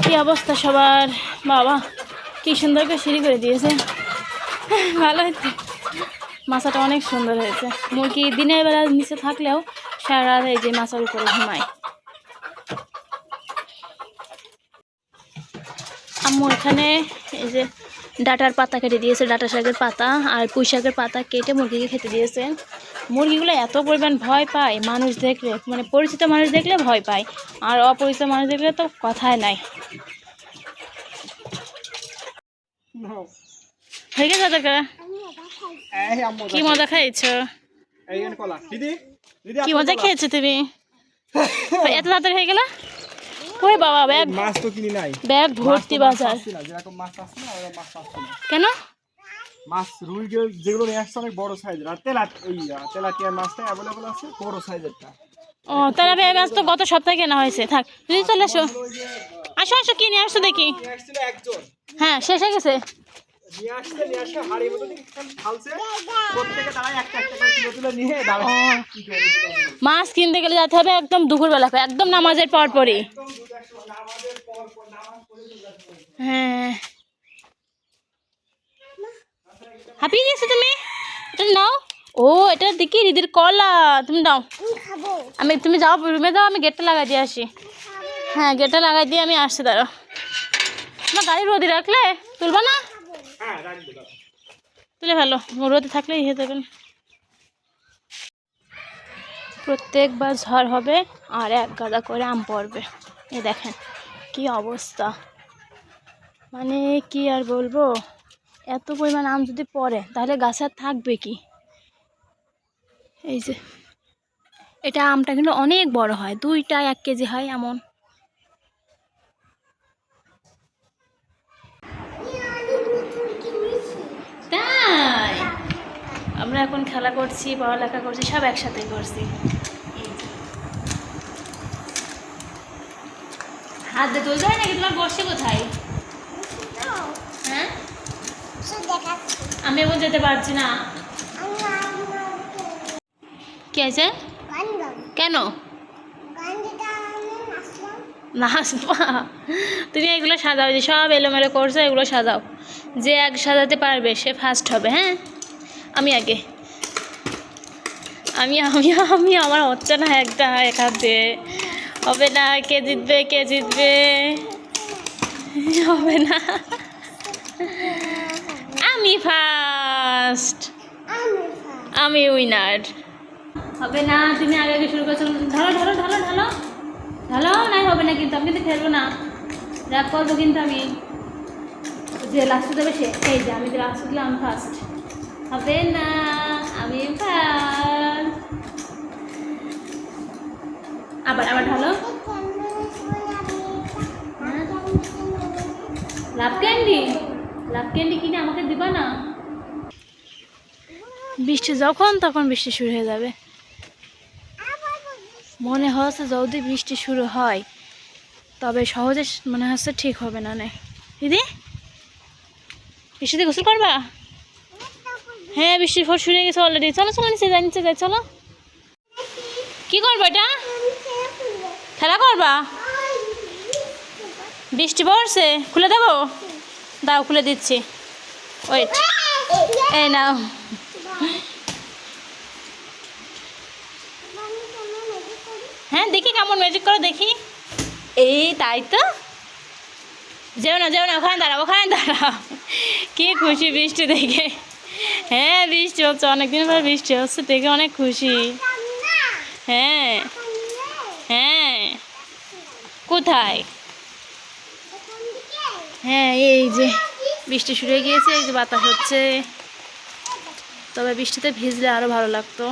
কি অবস্থা সবার। বাবা কি সুন্দর করে সিঁড়ি করে দিয়েছে, ভালো হয়েছে। মাছাটা অনেক সুন্দর হয়েছে। মুরগি দিনের বেলা নিচে থাকলেও সারা রাত এই যে মাছার উপরে ঘুমায়। আম্মু এখানে এই যে ডাঁটার পাতা কেটে দিয়েছে, ডাঁটা শাকের পাতা আর পুঁই শাকের পাতা কেটে মুরগিকে খেতে দিয়েছে। মুরগিগুলো এত পরিমাণ ভয় পায় মানুষ দেখলে, মানে পরিচিত মানুষ দেখলে ভয় পায়, আর অপরিচিত মানুষ দেখলে তো কথাই নাই। হয়ে গেছে দাদা, কি মজা খাইছো, কি মজা খেয়েছো তুমি, এত তাড়াতাড়ি হয়ে গেল। ওই বাবা ব্যাগ, মাছ তো কিনি নাই, ব্যাগ ভর্তি বাজার। যেরকম মাছ আসছে না ওরকম মাছ আসছে না। কেন? মাছ রুই যেগুলো নিয়ে আসছে অনেক বড় সাইজের, আর তেলাপিয়া মাছটা অ্যাভেলেবল আছে বড় সাইজেরটা। ও তেলাপিয়া মাছ তো গত সপ্তাহে কেনা হয়েছে। থাক তুমি চলে আসো, আসো আসো কি নিয়ে আসছো দেখি। হ্যাঁ শেষ হয়ে গেছে। মাছ কিনতে গেলে যেতে হবে একদম দুপুরবেলা, একদম নামাজের পর পরই। হ্যাঁ হাঁপিয়ে গেছো তুমি, এটা নাও। ও এটা দেখি দিদির কলা, তুমি দাও। তুমি যাও রুমে যাও, আমি গেটটা লাগাই দিয়ে আসি। হ্যাঁ গেটটা লাগাই দিয়ে আমি আসছি, দাঁড়ো। তোমার গাড়ি রোদে রাখলে তুলবা না? তুলে ভালো, রোদে থাকলে ইয়ে দেবেন। প্রত্যেকবার ঝড় হবে আর এক গাদা করে আম পড়বে। এই দেখেন কি অবস্থা, মানে কি আর বলবো। এত পরিমাণ আম যদি পড়ে তাহলে গাছে আর থাকবে কি। এই যে এটা আমটা কিন্তু অনেক বড় হয়, 2টা 1 কেজি হয় এমন। তাই আমরা এখন খেলা করছি, পড়ালেখা করছি, সব একসাথে করছি। হাত দিয়ে তুলতে হয় নাকি? তোমার বসে কোথায়? হ্যাঁ আমি এখন যেতে পারছি না। কি আছে? কেন নাচবা? তুমি এগুলো সাজাও, যে সব এলোমেলো করছো এগুলো সাজাও। যে এক সাজাতে পারবে সে ফার্স্ট হবে। হ্যাঁ আমি আগে, আমি আমি আমি আমার হচ্ছে না, একটা এক হাত দিয়ে হবে না। কে জিতবে, কে জিতবে? হবে না, আমি ফার্স্ট, আমি উইনার। হবে না, তুমি আগে আগে শুরু করছো। ঢালো ঢালো ঢালো ঢালো ঢালো, নাই হবে না কিন্তু, আমি কিন্তু খেলবো না, রাগ করবো কিন্তু। আমি যে লাস্টে দেবে সে, এই যে আমি যে লাস্টে দিলাম আমি ফার্স্ট। হবে না, আমি ফার্স্ট। আবার আবার ঢালো। লাভ ক্যান্ডি, লাভ ক্যান্ডি কিনে আমাকে দিবা না? বৃষ্টি যখন তখন বৃষ্টি শুরু হয়ে যাবে মনে হচ্ছে। যদি বৃষ্টি শুরু হয় তবে সহজে মনে হচ্ছে ঠিক হবে না। দিদি বৃষ্টিতে গোসল করবা? হ্যাঁ বৃষ্টির ফল শুরু হয়ে গেছে অলরেডি। চলো চলো নিচে যাই, নিচে যাই চলো। কি করবো এটা? খেলা করবা? বৃষ্টি পড়ছে, খুলে দেবো? দাও খুলে দিচ্ছি, ওয়েট। এই নাও। হ্যাঁ দেখি কেমন ম্যাজিক করো দেখি। এই তাই তো, যেও না যেও না, ওখানে দাঁড়াও, ওখানে দাঁড়াও। কি খুশি বৃষ্টি দেখে। হ্যাঁ বৃষ্টি হচ্ছে, অনেকদিন পর বৃষ্টি হচ্ছে দেখে অনেক খুশি। হ্যাঁ হ্যাঁ কোথায়? হ্যাঁ এই যে বৃষ্টি শুরু হয়ে গিয়েছে, এই যে বাতাস হচ্ছে। তবে বৃষ্টিতে ভিজলে আরো ভালো লাগতো।